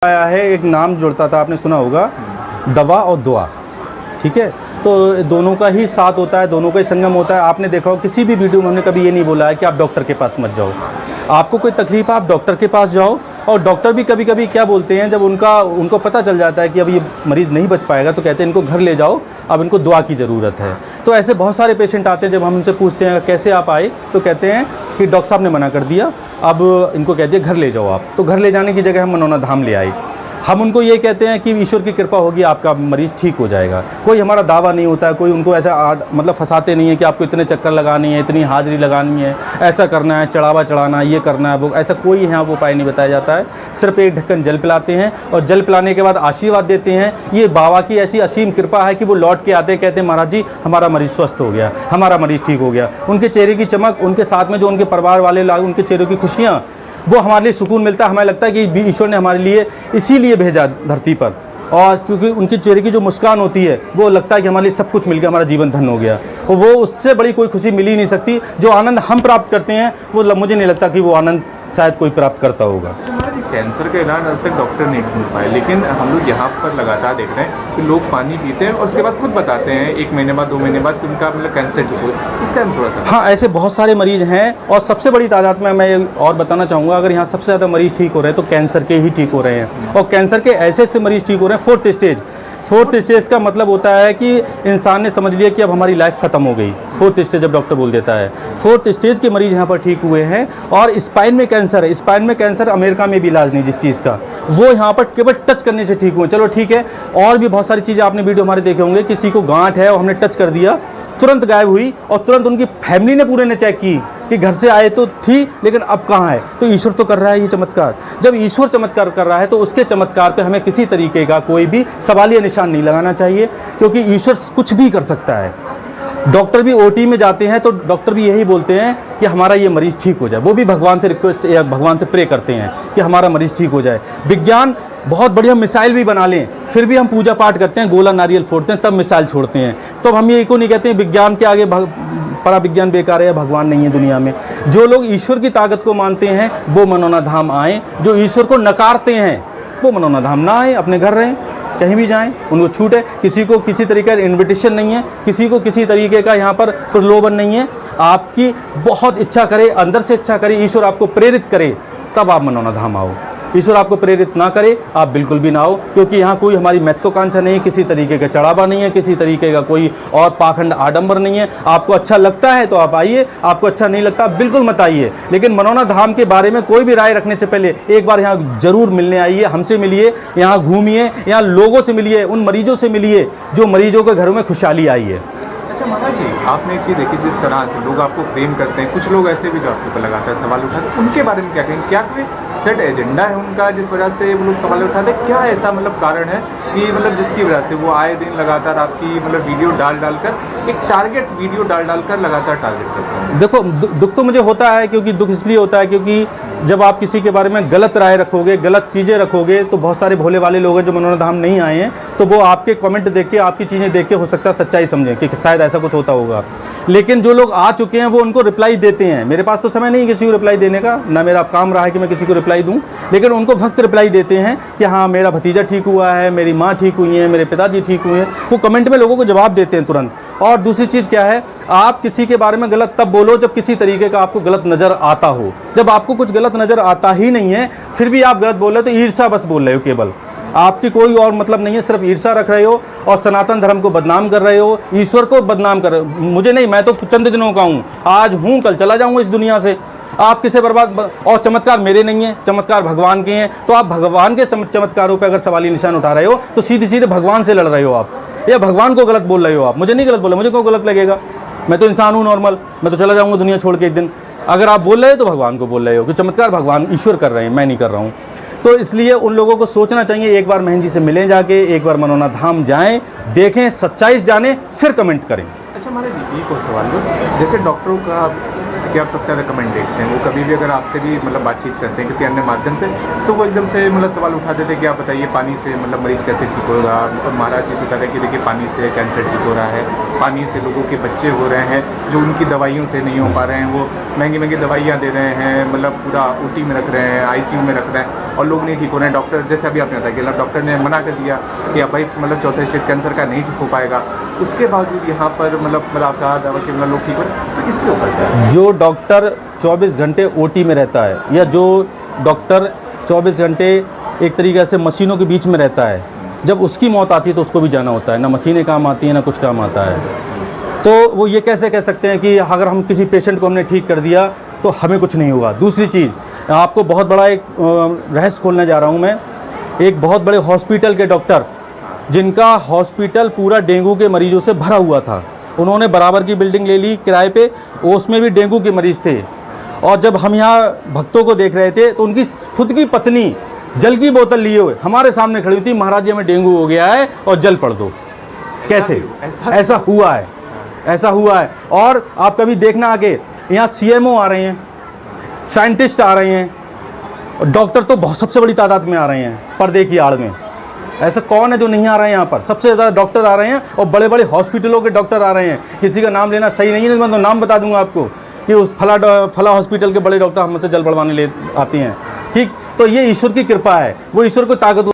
आया है, एक नाम जुड़ता था, आपने सुना होगा, दवा और दुआ। ठीक है, तो दोनों का ही साथ होता है, दोनों का ही संगम होता है। आपने देखा हो किसी भी वीडियो में हमने कभी ये नहीं बोला है कि आप डॉक्टर के पास मत जाओ। आपको कोई तकलीफ है आप डॉक्टर के पास जाओ। और डॉक्टर भी कभी कभी क्या बोलते हैं, जब उनको पता चल जाता है कि अब ये मरीज़ नहीं बच पाएगा, तो कहते हैं इनको घर ले जाओ, अब इनको दुआ की ज़रूरत है। तो ऐसे बहुत सारे पेशेंट आते हैं, जब हम उनसे पूछते हैं कैसे आप आए, तो कहते हैं कि डॉक्टर साहब ने मना कर दिया, अब इनको कह दिया घर ले जाओ आप। तो घर ले जाने की जगह हम मनोना धाम ले आए। हम उनको ये कहते हैं कि ईश्वर की कृपा होगी, आपका मरीज़ ठीक हो जाएगा। कोई हमारा दावा नहीं होता है, कोई उनको ऐसा मतलब फंसाते नहीं है कि आपको इतने चक्कर लगानी है, इतनी हाज़िरी लगानी है, ऐसा करना है, चढ़ावा चढ़ाना है, ये करना है, वो ऐसा कोई यहाँ वो उपाय नहीं बताया जाता है। सिर्फ एक ढक्कन जल पिलाते हैं और जल पिलाने के बाद आशीर्वाद देते हैं। ये बाबा की ऐसी असीम कृपा है कि वो लौट के आते हैं, कहते हैं महाराज जी हमारा मरीज़ स्वस्थ हो गया, हमारा मरीज़ ठीक हो गया। उनके चेहरे की चमक, उनके साथ में जो उनके परिवार वाले लोग, उनके चेहरों की खुशियाँ, वो हमारे लिए सुकून मिलता है। हमें लगता है कि ईश्वर ने हमारे लिए इसीलिए भेजा धरती पर, और क्योंकि उनके चेहरे की जो मुस्कान होती है, वो लगता है कि हमारे लिए सब कुछ मिल गया, हमारा जीवन धन्य हो गया। और वो उससे बड़ी कोई खुशी मिल ही नहीं सकती। जो आनंद हम प्राप्त करते हैं वो मुझे नहीं लगता कि वो आनंद शायद कोई प्राप्त करता होगा। कैंसर का इलाज आज तक डॉक्टर नहीं ढूंढ पाए, लेकिन हम लोग यहाँ पर लगातार देख रहे हैं कि लोग पानी पीते हैं और उसके बाद खुद बताते हैं 1 महीने बाद 2 महीने बाद कि उनका मतलब कैंसर ठीक हो। इसका हम थोड़ा सा हाँ, ऐसे बहुत सारे मरीज़ हैं और सबसे बड़ी तादाद में मैं और बताना चाहूँगा, अगर यहाँ सबसे ज़्यादा मरीज़ ठीक हो रहे हैं तो कैंसर के ही ठीक हो रहे हैं। और कैंसर के ऐसे ऐसे मरीज़ ठीक हो रहे हैं फोर्थ स्टेज का मतलब होता है कि इंसान ने समझ लिया कि अब हमारी लाइफ ख़त्म हो गई। फोर्थ स्टेज जब डॉक्टर बोल देता है, फोर्थ स्टेज के मरीज़ यहाँ पर ठीक हुए हैं। और स्पाइन में कैंसर है, स्पाइन में कैंसर अमेरिका में भी इलाज नहीं जिस चीज़ का, वो यहाँ पर केवल टच करने से ठीक हुए। चलो ठीक है, और भी बहुत सारी चीज़ें आपने वीडियो हमारे देखे होंगे, किसी को गांठ है और हमने टच कर दिया, तुरंत गायब हुई, और तुरंत उनकी फैमिली ने पूरे ने चेक की कि घर से आए तो थी लेकिन अब कहाँ है। तो ईश्वर तो कर रहा है ये चमत्कार। जब ईश्वर चमत्कार कर रहा है तो उसके चमत्कार पे हमें किसी तरीके का कोई भी सवालिया निशान नहीं लगाना चाहिए, क्योंकि ईश्वर कुछ भी कर सकता है। डॉक्टर भी ओटी में जाते हैं तो डॉक्टर भी यही बोलते हैं कि हमारा ये मरीज़ ठीक हो जाए। वो भी भगवान से रिक्वेस्ट या भगवान से प्रे करते हैं कि हमारा मरीज़ ठीक हो जाए। विज्ञान बहुत बढ़िया मिसाइल भी बना लें, फिर भी हम पूजा पाठ करते हैं, गोला नारियल फोड़ते हैं, तब मिसाइल छोड़ते हैं। तो हम ये को नहीं कहते हैं विज्ञान के आगे परा विज्ञान बेकार है या भगवान नहीं है दुनिया में। जो लोग ईश्वर की ताकत को मानते हैं वो मनोना धाम आएँ, जो ईश्वर को नकारते हैं वो मनोना धाम ना आए, अपने घर रहें, कहीं भी जाएं, उनको छूट है। किसी को किसी तरीके का इन्विटेशन नहीं है, किसी को किसी तरीके का यहाँ पर प्रलोभन नहीं है। आपकी बहुत इच्छा करे, अंदर से इच्छा करे, ईश्वर आपको प्रेरित करे, तब आप मनोना धाम आओ। ईश्वर आपको प्रेरित ना करे आप बिल्कुल भी ना आओ, क्योंकि यहाँ कोई हमारी महत्वाकांक्षा नहीं है, किसी तरीके का चढ़ावा नहीं है, किसी तरीके का कोई और पाखंड आडंबर नहीं है। आपको अच्छा लगता है तो आप आइए, आपको अच्छा नहीं लगता आप बिल्कुल मत आइए। लेकिन मनोना धाम के बारे में कोई भी राय रखने से पहले एक बार यहाँ जरूर मिलने आइए, हमसे मिलिए, यहाँ घूमिए, यहाँ लोगों से मिलिए, उन मरीजों से मिलिए जो मरीजों के घरों में खुशहाली आई है। अच्छा महाराज जी, आपने एक चीज़ देखी, जिस तरह से लोग आपको प्रेम करते हैं, कुछ लोग ऐसे भी जो आपके ऊपर लगातार सवाल उठाते हैं, उनके बारे में क्या कहेंगे? क्या कोई सेट एजेंडा है उनका जिस वजह से वो लोग सवाल उठाते हैं? क्या ऐसा मतलब कारण है कि मतलब जिसकी वजह से वो आए दिन लगातार आपकी मतलब वीडियो डालकर एक टारगेट वीडियो डालकर लगातार टारगेट करते हैं? देखो, दुख तो मुझे होता है, क्योंकि दुख इसलिए होता है क्योंकि जब आप किसी के बारे में गलत राय रखोगे, गलत चीज़ें रखोगे, तो बहुत सारे भोले वाले लोग हैं जो मनोना धाम नहीं आए हैं, तो वो आपके कमेंट देख के, आपकी चीज़ें देख के हो सकता है सच्चाई समझें कि शायद ऐसा कुछ होता होगा। लेकिन जो लोग आ चुके हैं वो उनको रिप्लाई देते हैं। मेरे पास तो समय नहीं किसी को रिप्लाई देने का, ना मेरा काम रहा है कि मैं किसी को रिप्लाई दूं, लेकिन उनको वक्त रिप्लाई देते हैं कि हाँ मेरा भतीजा ठीक हुआ है, मेरी माँ ठीक हुई है, मेरे पिताजी ठीक हुए हैं। वो कमेंट में लोगों को जवाब देते हैं तुरंत। और दूसरी चीज़ क्या है, आप किसी के बारे में गलत तब बोलो जब किसी तरीके का आपको गलत नज़र आता हो। जब आपको कुछ गलत नज़र आता ही नहीं है फिर भी आप गलत बोल रहे हो तो ईर्ष्या बस बोल रहे हो, केवल आपकी कोई और मतलब नहीं है, सिर्फ ईर्ष्या रख रहे हो और सनातन धर्म को बदनाम कर रहे हो, ईश्वर को बदनाम कर रहे हो। मुझे नहीं, मैं तो चंद दिनों का हूँ, आज हूँ कल चला जाऊँगा इस दुनिया से। आप किसे बर्बाद, और चमत्कार मेरे नहीं है, चमत्कार भगवान के हैं। तो आप भगवान के चमत्कारों पे अगर सवाली निशान उठा रहे हो तो सीधे सीधे भगवान से लड़ रहे हो आप, या भगवान को गलत बोल रहे हो आप। मुझे नहीं गलत बोला, मुझे क्यों गलत लगेगा? मैं तो इंसान हूँ नॉर्मल, मैं तो चला जाऊँगा दुनिया छोड़ के एक दिन। अगर आप बोल रहे हो तो भगवान को बोल रहे हो कि चमत्कार भगवान ईश्वर कर रहे हैं, मैं नहीं कर रहा हूँ। तो इसलिए उन लोगों को सोचना चाहिए, एक बार महन जी से मिलें, जाके एक बार मनोना धाम जाएं, देखें, सच्चाई जानें, फिर कमेंट करें। अच्छा हमारे दीदी को सवाल लो, जैसे डॉक्टरों का कि आप सबसे ज़्यादा कमेंट देखते हैं, वो कभी भी अगर आपसे भी मतलब बातचीत करते हैं किसी अन्य माध्यम से, तो वो एकदम से मतलब सवाल उठा देते हैं कि आप बताइए पानी से मतलब मरीज़ कैसे ठीक होगा। और महाराज जी तो कहते हैं कि देखिए पानी से कैंसर ठीक हो रहा है, पानी से लोगों के बच्चे हो रहे हैं जो उनकी दवाइयों से नहीं हो पा रहे हैं, वो महंगी महंगी दवाइयाँ दे रहे हैं, मतलब पूरा ओटी में रख रहे हैं, आईसीयू में रख रहे हैं, और लोग नहीं ठीक हो रहे हैं। डॉक्टर जैसे अभी आपने बताया कि डॉक्टर ने मना कर दिया कि आप भाई मतलब चौथे स्टेज कैंसर का नहीं ठीक हो पाएगा, उसके बावजूद यहाँ पर मतलब आपका दवा के लोग ठीक हो रहे हैं, तो इसके ऊपर क्या है? जो डॉक्टर 24 घंटे ओटी में रहता है या जो डॉक्टर 24 घंटे एक तरीके से मशीनों के बीच में रहता है, जब उसकी मौत आती है तो उसको भी जाना होता है, ना मशीनें काम आती हैं ना कुछ काम आता है। तो वो ये कैसे कह सकते हैं कि अगर हम किसी पेशेंट को हमने ठीक कर दिया तो हमें कुछ नहीं हुआ। दूसरी चीज़, आपको बहुत बड़ा एक रहस्य खोलने जा रहा हूँ मैं। एक बहुत बड़े हॉस्पिटल के डॉक्टर, जिनका हॉस्पिटल पूरा डेंगू के मरीजों से भरा हुआ था, उन्होंने बराबर की बिल्डिंग ले ली किराए पे, उसमें भी डेंगू के मरीज़ थे। और जब हम यहाँ भक्तों को देख रहे थे तो उनकी खुद की पत्नी जल की बोतल लिए हुए हमारे सामने खड़ी थी, महाराज जी हमें डेंगू हो गया है और जल पड़ दो। कैसे? ऐसा हुआ है, ऐसा हुआ है। और आप कभी देखना आगे, यहाँ CMO आ रहे हैं, साइंटिस्ट आ रहे हैं, और डॉक्टर तो बहुत सबसे बड़ी तादाद में आ रहे हैं पर्दे की आड़ में। ऐसा कौन है जो नहीं आ रहा है यहाँ पर? सबसे ज़्यादा डॉक्टर आ रहे हैं और बड़े बड़े हॉस्पिटलों के डॉक्टर आ रहे हैं। किसी का नाम लेना सही नहीं है, मैं तो नाम बता दूंगा आपको कि उस फला हॉस्पिटल के बड़े डॉक्टर हमसे जल बढ़वाने ले आते हैं। ठीक, तो ये ईश्वर की कृपा है, वो ईश्वर को ताकत